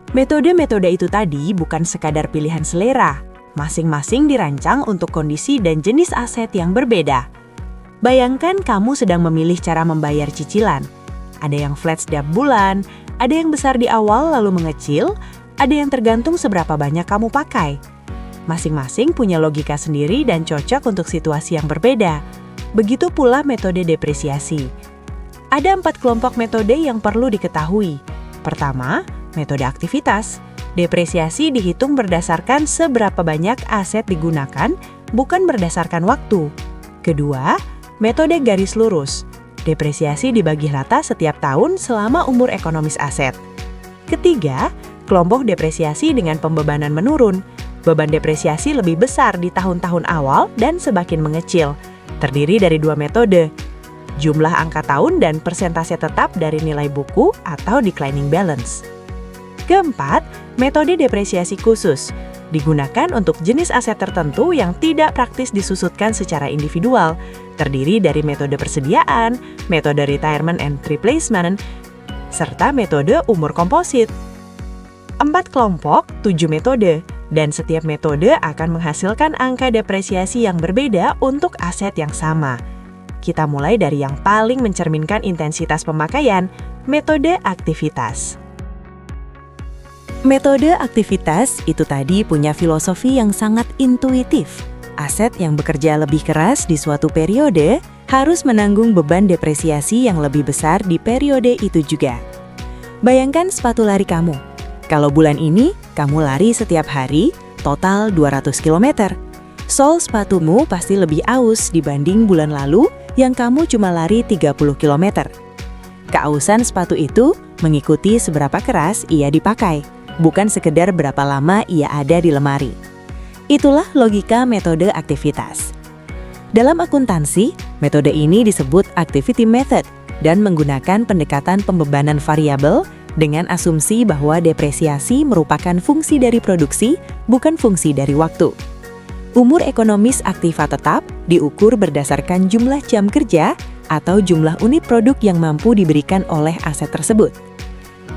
Metode-metode itu tadi bukan sekadar pilihan selera. Masing-masing dirancang untuk kondisi dan jenis aset yang berbeda. Bayangkan kamu sedang memilih cara membayar cicilan. Ada yang flat setiap bulan, ada yang besar di awal lalu mengecil, ada yang tergantung seberapa banyak kamu pakai. Masing-masing punya logika sendiri dan cocok untuk situasi yang berbeda. Begitu pula metode depresiasi. Ada 4 kelompok metode yang perlu diketahui. Pertama, metode aktivitas. Depresiasi dihitung berdasarkan seberapa banyak aset digunakan, bukan berdasarkan waktu. Kedua, metode garis lurus. Depresiasi dibagi rata setiap tahun selama umur ekonomis aset. Ketiga, kelompok depresiasi dengan pembebanan menurun. Beban depresiasi lebih besar di tahun-tahun awal dan semakin mengecil. Terdiri dari 2 metode. Jumlah angka tahun dan persentase tetap dari nilai buku atau declining balance. Keempat, metode depresiasi khusus. Digunakan untuk jenis aset tertentu yang tidak praktis disusutkan secara individual. Terdiri dari metode persediaan, metode retirement and replacement, serta metode umur komposit. 4 kelompok, 7 metode. Dan setiap metode akan menghasilkan angka depresiasi yang berbeda untuk aset yang sama. Kita mulai dari yang paling mencerminkan intensitas pemakaian, metode aktivitas. Metode aktivitas itu tadi punya filosofi yang sangat intuitif. Aset yang bekerja lebih keras di suatu periode harus menanggung beban depresiasi yang lebih besar di periode itu juga. Bayangkan sepatu lari kamu. Kalau bulan ini kamu lari setiap hari, total 200 km. Sol sepatumu pasti lebih aus dibanding bulan lalu yang kamu cuma lari 30 km. Keausan sepatu itu mengikuti seberapa keras ia dipakai, bukan sekedar berapa lama ia ada di lemari. Itulah logika metode aktivitas. Dalam akuntansi, metode ini disebut activity method dan menggunakan pendekatan pembebanan variabel dengan asumsi bahwa depresiasi merupakan fungsi dari produksi, bukan fungsi dari waktu. Umur ekonomis aktiva tetap diukur berdasarkan jumlah jam kerja atau jumlah unit produk yang mampu diberikan oleh aset tersebut.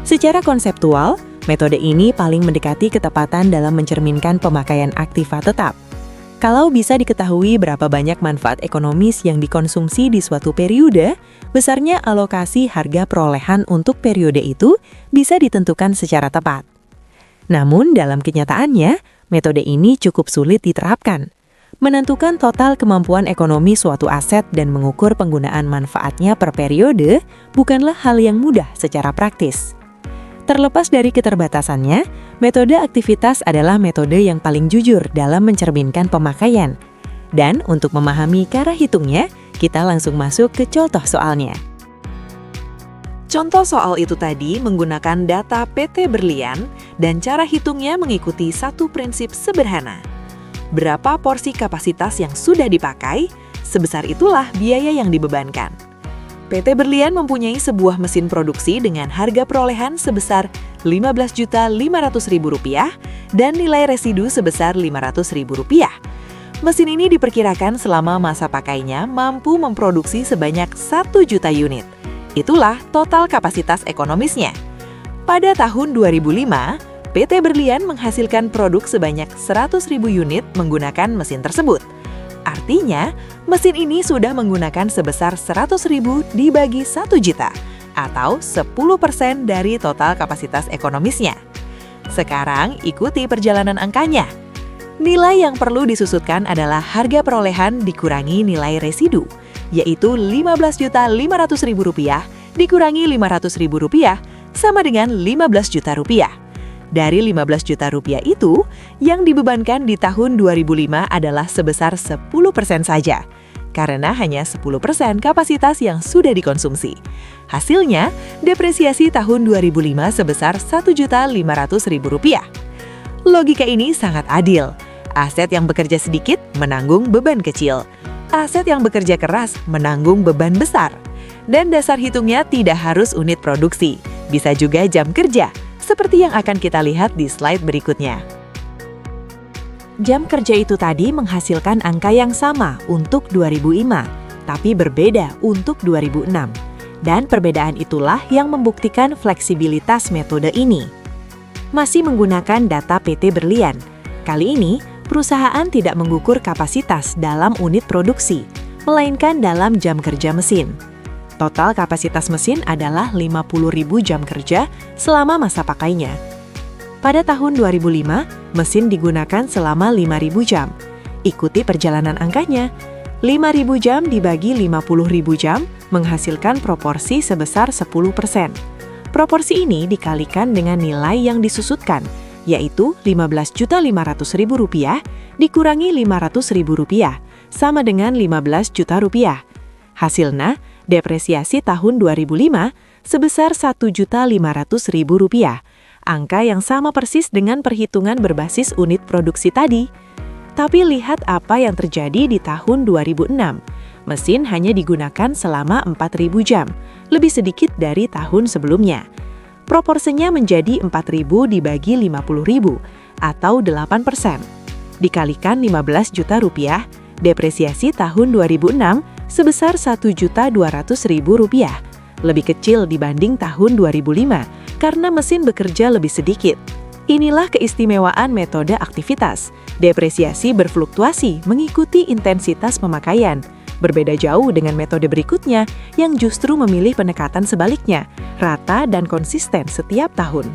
Secara konseptual, metode ini paling mendekati ketepatan dalam mencerminkan pemakaian aktiva tetap. Kalau bisa diketahui berapa banyak manfaat ekonomis yang dikonsumsi di suatu periode, besarnya alokasi harga perolehan untuk periode itu bisa ditentukan secara tepat. Namun dalam kenyataannya, metode ini cukup sulit diterapkan. Menentukan total kemampuan ekonomi suatu aset dan mengukur penggunaan manfaatnya per periode bukanlah hal yang mudah secara praktis. Terlepas dari keterbatasannya, metode aktivitas adalah metode yang paling jujur dalam mencerminkan pemakaian. Dan untuk memahami cara hitungnya, kita langsung masuk ke contoh soalnya. Contoh soal itu tadi menggunakan data PT Berlian dan cara hitungnya mengikuti satu prinsip sederhana. Berapa porsi kapasitas yang sudah dipakai, sebesar itulah biaya yang dibebankan. PT Berlian mempunyai sebuah mesin produksi dengan harga perolehan sebesar Rp15.500.000 dan nilai residu sebesar Rp500.000. Mesin ini diperkirakan selama masa pakainya mampu memproduksi sebanyak 1 juta unit. Itulah total kapasitas ekonomisnya. Pada tahun 2005, PT Berlian menghasilkan produk sebanyak 100.000 unit menggunakan mesin tersebut. Artinya, mesin ini sudah menggunakan sebesar 100.000 dibagi 1 juta, atau 10% dari total kapasitas ekonomisnya. Sekarang, ikuti perjalanan angkanya. Nilai yang perlu disusutkan adalah harga perolehan dikurangi nilai residu, yaitu Rp15.500.000 dikurangi Rp500.000 sama dengan Rp15 juta. Dari Rp15 juta itu, yang dibebankan di tahun 2005 adalah sebesar 10% saja, karena hanya 10% kapasitas yang sudah dikonsumsi. Hasilnya, depresiasi tahun 2005 sebesar Rp1.500.000. Logika ini sangat adil. Aset yang bekerja sedikit menanggung beban kecil. Aset yang bekerja keras menanggung beban besar. Dan dasar hitungnya tidak harus unit produksi, bisa juga jam kerja, seperti yang akan kita lihat di slide berikutnya. Jam kerja itu tadi menghasilkan angka yang sama untuk 2005, tapi berbeda untuk 2006. Dan perbedaan itulah yang membuktikan fleksibilitas metode ini. masih menggunakan data PT Berlian. Kali ini, perusahaan tidak mengukur kapasitas dalam unit produksi, melainkan dalam jam kerja mesin. Total kapasitas mesin adalah 50.000 jam kerja selama masa pakainya. Pada tahun 2005, mesin digunakan selama 5.000 jam. Ikuti perjalanan angkanya. 5.000 jam dibagi 50.000 jam menghasilkan proporsi sebesar 10%. Proporsi ini dikalikan dengan nilai yang disusutkan, yaitu Rp15.500.000 dikurangi Rp500.000, sama dengan Rp15 juta. Hasilnya, depresiasi tahun 2005 sebesar Rp1.500.000, angka yang sama persis dengan perhitungan berbasis unit produksi tadi. Tapi lihat apa yang terjadi di tahun 2006. Mesin hanya digunakan selama 4.000 jam, lebih sedikit dari tahun sebelumnya. Proporsinya menjadi 4.000 dibagi 50.000, atau 8%. Dikalikan Rp15 juta, depresiasi tahun 2006 sebesar Rp1.200.000, lebih kecil dibanding tahun 2005 karena mesin bekerja lebih sedikit. Inilah keistimewaan metode aktivitas. Depresiasi berfluktuasi mengikuti intensitas pemakaian. Berbeda jauh dengan metode berikutnya yang justru memilih pendekatan sebaliknya, rata dan konsisten setiap tahun.